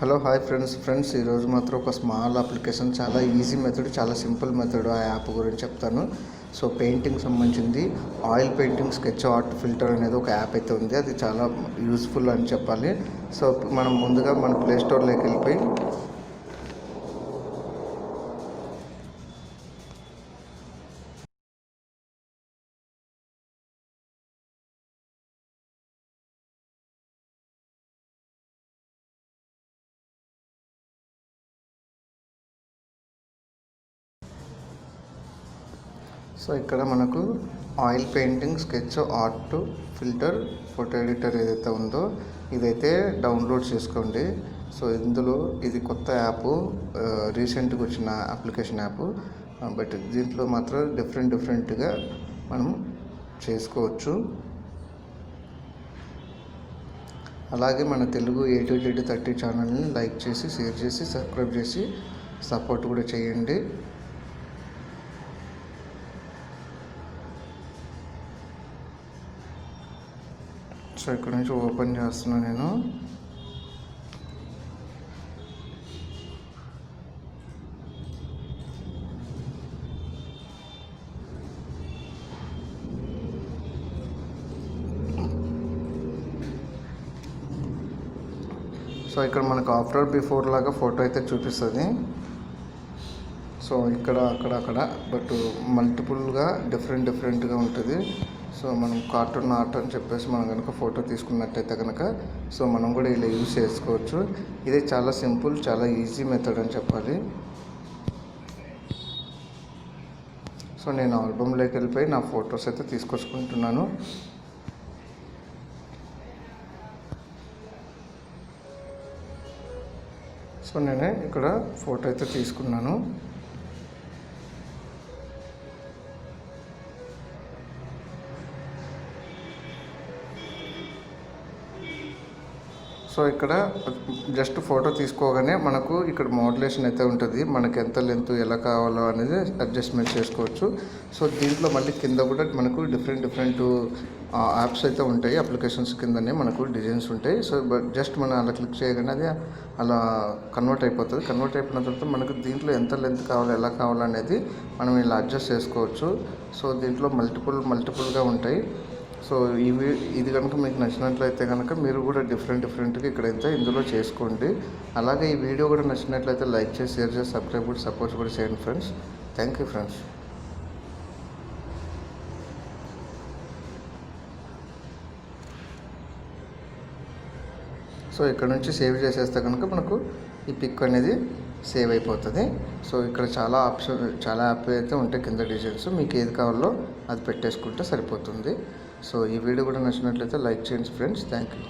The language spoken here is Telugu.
హలో హాయ్ ఫ్రెండ్స్ ఈరోజు మాత్రం ఒక స్మాల్ అప్లికేషన్, చాలా ఈజీ మెథడ్, చాలా సింపుల్ మెథడ్ ఆ యాప్ గురించి చెప్తాను. సో పెయింటింగ్ సంబంధించింది oil painting sketch art filter అనేది ఒక యాప్ అయితే ఉంది. అది చాలా యూస్ఫుల్ అని చెప్పాలి. సో మనం ముందుగా మన ప్లే స్టోర్లోకి వెళ్ళిపోయి సో ఇక్కడ మనకు oil painting sketch art filter photo editor ఏదైతే ఉందో ఇదైతే డౌన్లోడ్ చేసుకోండి. సో ఇందులో ఇది కొత్త యాప్, రీసెంట్గా వచ్చిన అప్లికేషన్ యాప్. బట్ దీంట్లో మాత్రం డిఫరెంట్గా మనం చేసుకోవచ్చు. అలాగే మన తెలుగు A2Z30 ఛానల్ని లైక్ చేసి, షేర్ చేసి, సబ్స్క్రైబ్ చేసి సపోర్ట్ కూడా చేయండి. సో ఇక్కడ నుంచి ఓపెన్ చేస్తున్నాను నేను. సో ఇక్కడ మనకు ఆఫ్టర్ బిఫోర్ లాగా ఫోటో అయితే చూపిస్తుంది. సో ఇక్కడ అక్కడ బట్ మల్టిపుల్గా డిఫరెంట్గా ఉంటుంది. సో మనం కార్టూన్ ఆర్ట్ అని చెప్పేసి మనం కనుక ఫోటో తీసుకున్నట్టయితే కనుక సో మనం కూడా ఇలా యూజ్ చేసుకోవచ్చు. ఇది చాలా సింపుల్, చాలా ఈజీ మెథడ్ అని చెప్పాలి. సో నేను ఆల్బమ్లోకి వెళ్ళిపోయి నా ఫొటోస్ అయితే తీసుకొచ్చుకుంటున్నాను. సో నేను ఇక్కడ ఫోటో అయితే తీసుకున్నాను. సో ఇక్కడ జస్ట్ ఫోటో తీసుకోగానే మనకు ఇక్కడ మోడ్యులేషన్ అయితే ఉంటుంది. మనకి ఎంత లెంత్ ఎలా కావాలో అనేది అడ్జస్ట్మెంట్ చేసుకోవచ్చు. సో దీంట్లో మళ్ళీ కింద కూడా మనకు డిఫరెంట్ యాప్స్ అయితే ఉంటాయి. అప్లికేషన్స్ కిందనే మనకు డిజైన్స్ ఉంటాయి. సో జస్ట్ మనం అలా క్లిక్ చేయగానే అది అలా కన్వర్ట్ అయిపోతుంది. కన్వర్ట్ అయిపోయిన తర్వాత మనకు దీంట్లో ఎంత లెంత్ కావాలో ఎలా కావాలనేది మనం ఇలా అడ్జస్ట్ చేసుకోవచ్చు. సో దీంట్లో మల్టిపుల్గా ఉంటాయి. సో ఇది కనుక మీకు నచ్చినట్లయితే కనుక మీరు కూడా డిఫరెంట్గా ఇక్కడైతే ఇందులో చేసుకోండి. అలాగే ఈ వీడియో కూడా నచ్చినట్లయితే లైక్ చేసి, షేర్ చేసి, సబ్స్క్రైబ్ కూడా సపోర్ట్ కూడా చేయండి friends. Thank you friends. So ఇక్కడ నుంచి సేవ్ చేసేస్తే కనుక మనకు ఈ పిక్ అనేది సేవ్ అయిపోతుంది. సో ఇక్కడ చాలా యాప్ అయితే ఉంటాయి కింద డిజైన్స్. మీకు ఏది కావాలో అది పెట్టేసుకుంటే సరిపోతుంది. సో ఈ వీడియో కూడా నచ్చినట్లయితే లైక్ చేయండి ఫ్రెండ్స్. Thank you.